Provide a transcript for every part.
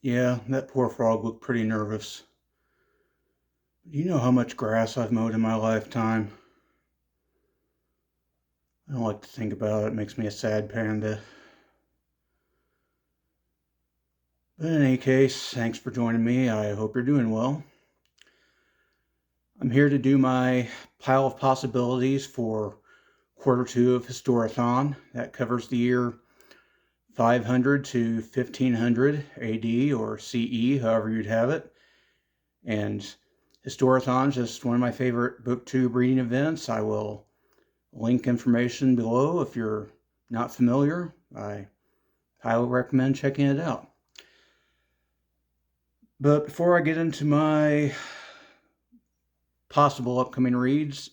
Yeah, that poor frog looked pretty nervous. You know how much grass I've mowed in my lifetime. I don't like to think about it. It makes me a sad panda. But in any case, thanks for joining me. I hope you're doing well. I'm here to do my pile of possibilities for Q2 of Historathon. That covers the year 500 to 1500 AD or CE, however you'd have it. And Historathon is just one of my favorite booktube reading events. I will link information below if you're not familiar. I highly recommend checking it out. But before I get into my possible upcoming reads,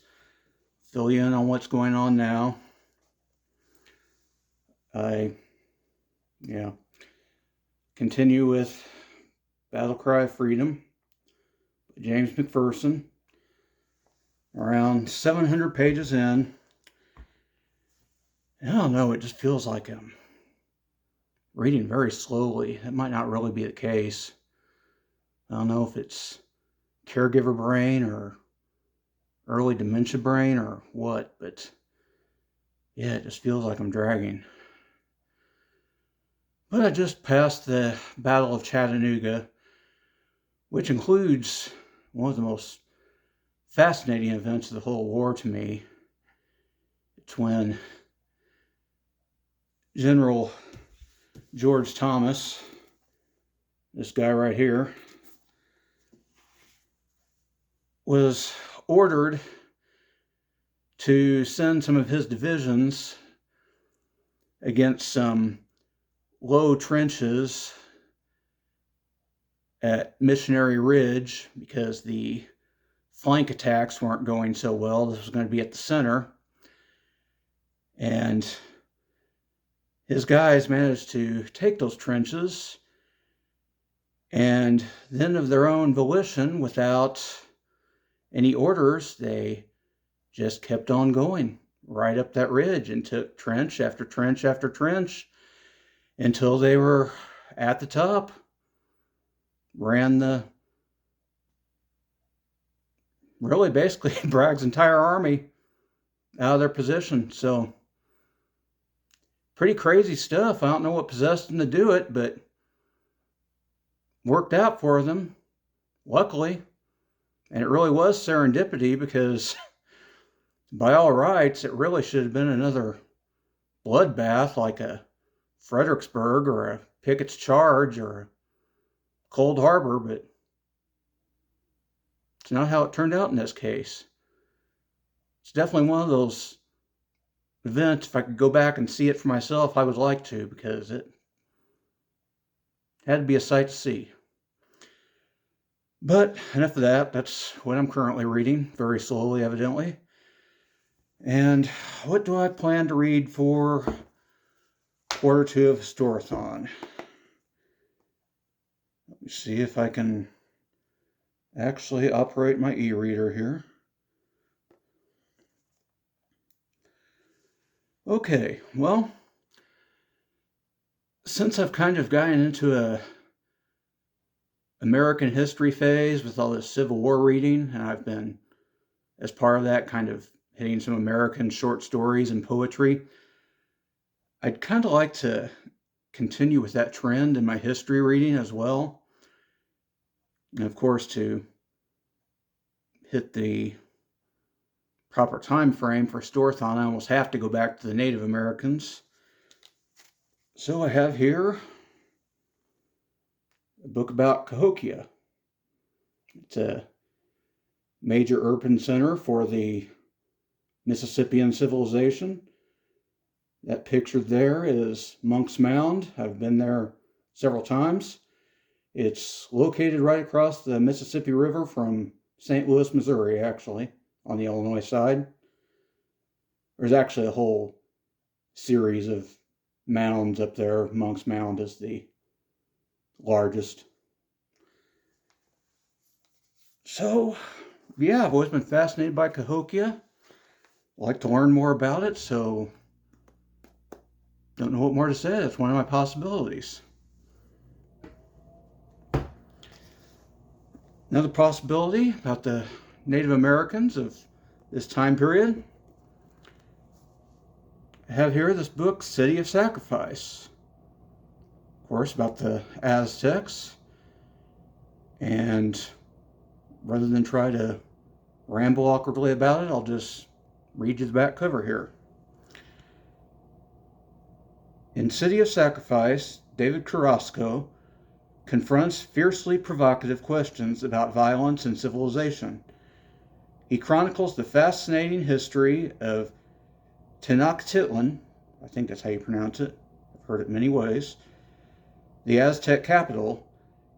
fill you in on what's going on now. I continue with Battle Cry of Freedom by James McPherson. Around 700 pages in. I don't know, it just feels like I'm reading very slowly. That might not really be the case. I don't know if it's caregiver brain or early dementia brain or what, but yeah, it just feels like I'm dragging. But I just passed the Battle of Chattanooga, which includes one of the most fascinating events of the whole war to me. It's when General George Thomas, this guy right here, was ordered to send some of his divisions against some low trenches at Missionary Ridge because the flank attacks weren't going so well. This was going to be at the center. And his guys managed to take those trenches, and then of their own volition, without any orders, they just kept on going right up that ridge and took trench after trench after trench until they were at the top. Ran basically Bragg's entire army out of their position. So pretty crazy stuff. I don't know what possessed them to do it, but worked out for them, luckily. And it really was serendipity, because by all rights, it really should have been another bloodbath like a Fredericksburg or a Pickett's Charge or a Cold Harbor, but it's not how it turned out in this case. It's definitely one of those events, if I could go back and see it for myself, I would like to, because it had to be a sight to see. But enough of that. That's what I'm currently reading, very slowly, evidently. And what do I plan to read for Q2 of Historathon? Let me see if I can actually operate my e-reader here. Okay, well, since I've kind of gotten into a American history phase with all this Civil War reading, and I've been, as part of that, kind of hitting some American short stories and poetry, I'd kind of like to continue with that trend in my history reading as well. And of course, to hit the proper time frame for Historathon, I almost have to go back to the Native Americans. So I have here a book about Cahokia. It's a major urban center for the Mississippian civilization. That pictured there is Monk's Mound. I've been there several times. It's located right across the Mississippi River from St. Louis, Missouri, actually, on the Illinois side. There's actually a whole series of mounds up there. Monk's Mound is the largest. So, yeah, I've always been fascinated by Cahokia. I like to learn more about it, so don't know what more to say. That's one of my possibilities. Another possibility about the Native Americans of this time period. I have here this book, City of Sacrifice. Of course, about the Aztecs. And rather than try to ramble awkwardly about it, I'll just read you the back cover here. In City of Sacrifice, David Carrasco confronts fiercely provocative questions about violence and civilization. He chronicles the fascinating history of Tenochtitlan, I think that's how you pronounce it, I've heard it many ways, the Aztec capital,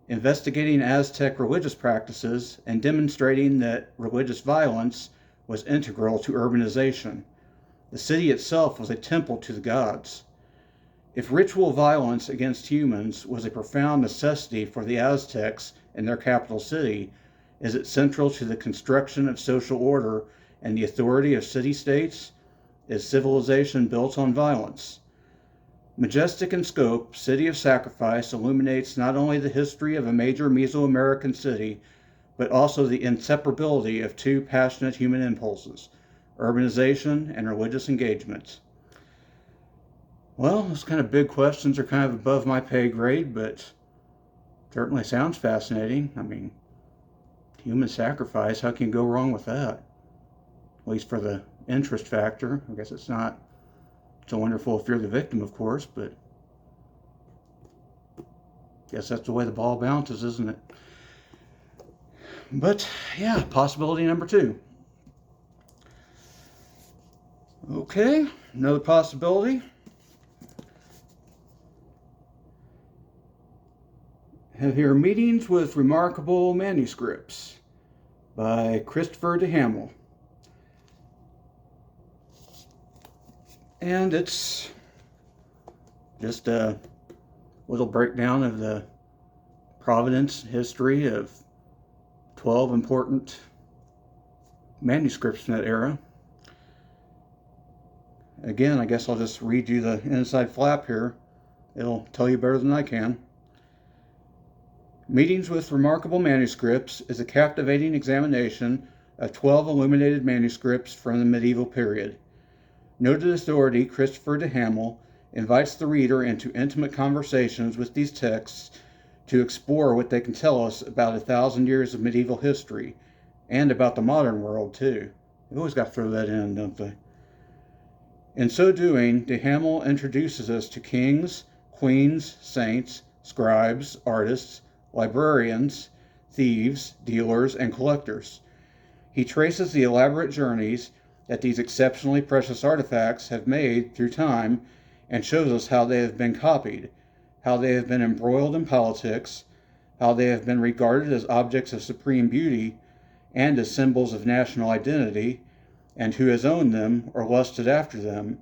investigating Aztec religious practices and demonstrating that religious violence was integral to urbanization. The city itself was a temple to the gods. If ritual violence against humans was a profound necessity for the Aztecs in their capital city, is it central to the construction of social order and the authority of city-states? Is civilization built on violence? Majestic in scope, City of Sacrifice illuminates not only the history of a major Mesoamerican city, but also the inseparability of two passionate human impulses, urbanization and religious engagement. Well, those kind of big questions are kind of above my pay grade, but certainly sounds fascinating. I mean, human sacrifice, how can you go wrong with that? At least for the interest factor. I guess it's not so wonderful if you're the victim, of course, but I guess that's the way the ball bounces, isn't it? But yeah, possibility number 2. Okay, another possibility. I have here Meetings with Remarkable Manuscripts by Christopher de Hamel. And it's just a little breakdown of the provenance history of 12 important manuscripts in that era. Again, I guess I'll just read you the inside flap here. It'll tell you better than I can. Meetings with Remarkable Manuscripts is a captivating examination of 12 illuminated manuscripts from the medieval period. Noted authority Christopher de Hamel invites the reader into intimate conversations with these texts to explore what they can tell us about 1,000 years of medieval history, and about the modern world, too. They've always got to throw that in, don't they? In so doing, de Hamel introduces us to kings, queens, saints, scribes, artists, librarians, thieves, dealers, and collectors. He traces the elaborate journeys that these exceptionally precious artifacts have made through time, and shows us how they have been copied, how they have been embroiled in politics, how they have been regarded as objects of supreme beauty and as symbols of national identity, and who has owned them or lusted after them,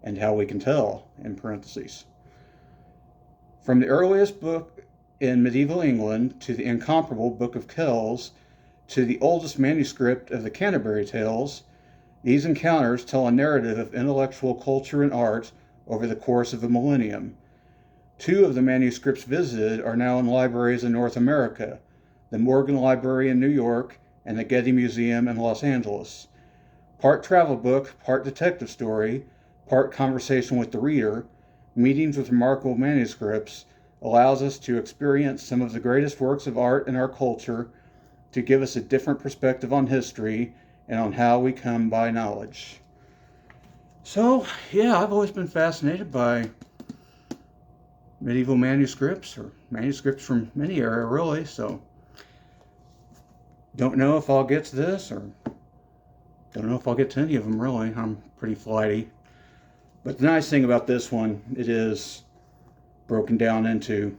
and how we can tell, in parentheses. From the earliest book in medieval England to the incomparable Book of Kells to the oldest manuscript of the Canterbury Tales, these encounters tell a narrative of intellectual culture and art over the course of a millennium. 2 of the manuscripts visited are now in libraries in North America, the Morgan Library in New York and the Getty Museum in Los Angeles. Part travel book, part detective story, part conversation with the reader, Meetings with Remarkable Manuscripts allows us to experience some of the greatest works of art in our culture, to give us a different perspective on history and on how we come by knowledge. So, yeah, I've always been fascinated by medieval manuscripts, or manuscripts from any era, really, so don't know if I'll get to this, or don't know if I'll get to any of them, really. I'm pretty flighty. But the nice thing about this one, it is broken down into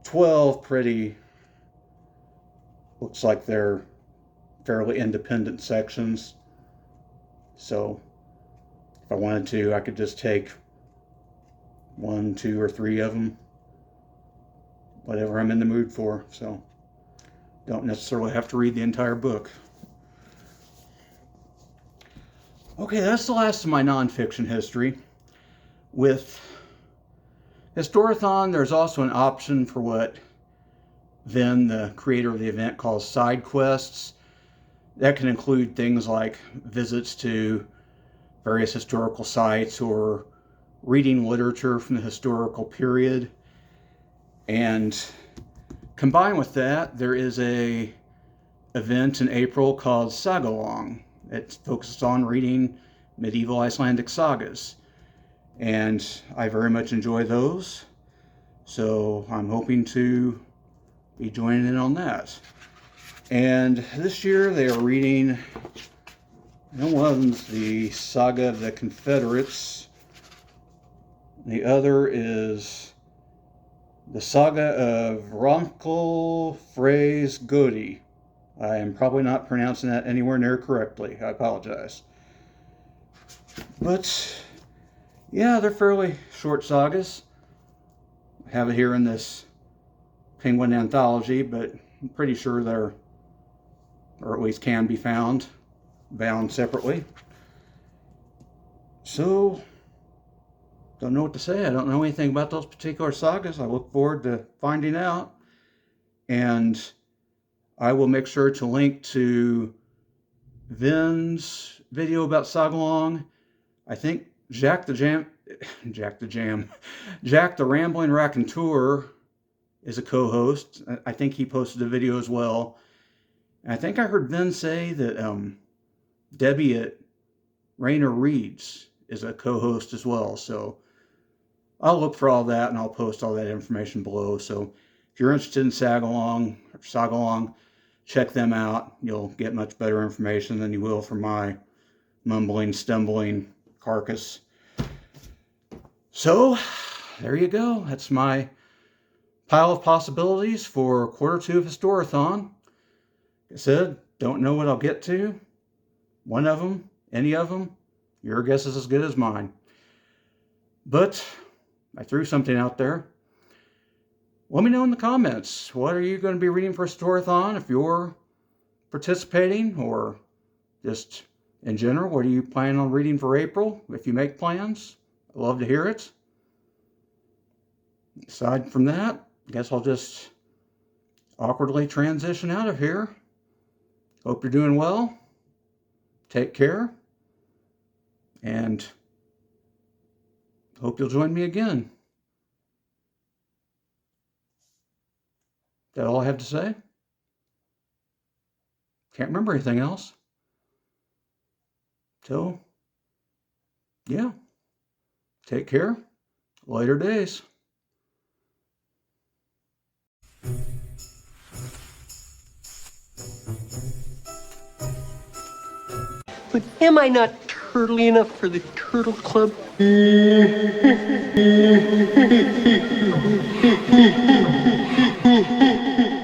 12 pretty, looks like they're fairly independent sections. So if I wanted to, I could just take 1, 2, or 3 of them, whatever I'm in the mood for. So don't necessarily have to read the entire book. Okay, that's the last of my nonfiction history. With Historathon, there's also an option for what Vin, the creator of the event, calls side quests. That can include things like visits to various historical sites or reading literature from the historical period. And combined with that, there is a event in April called Sagalong. It focuses on reading medieval Icelandic sagas. And I very much enjoy those. So I'm hoping to be joining in on that. And this year they are reading, one of them's the Saga of the Confederates. The other is the Saga of Ronkel Phrase Godi. I am probably not pronouncing that anywhere near correctly. I apologize. But yeah, they're fairly short sagas. I have it here in this Penguin anthology, but I'm pretty sure they're, or at least can be found, bound separately. So, don't know what to say. I don't know anything about those particular sagas. I look forward to finding out. And I will make sure to link to Vin's video about Sagalong. I think Jack the Rambling Raconteur is a co-host. I think he posted a video as well. And I think I heard Vin say that Debbie at Rainer Reads is a co-host as well. So I'll look for all that and I'll post all that information below. So if you're interested in Sagalong, check them out. You'll get much better information than you will from my mumbling, stumbling carcass. So there you go. That's my pile of possibilities for Q2 of Historathon. Like I said, don't know what I'll get to. One of them, any of them, your guess is as good as mine. But I threw something out there. Let me know in the comments, what are you going to be reading for Historathon if you're participating, or just in general, what are you planning on reading for April if you make plans? I'd love to hear it. Aside from that, I guess I'll just awkwardly transition out of here. Hope you're doing well. Take care. And hope you'll join me again. Is that all I have to say? Can't remember anything else. So, yeah. Take care. Later days. But am I not turtly enough for the Turtle Club?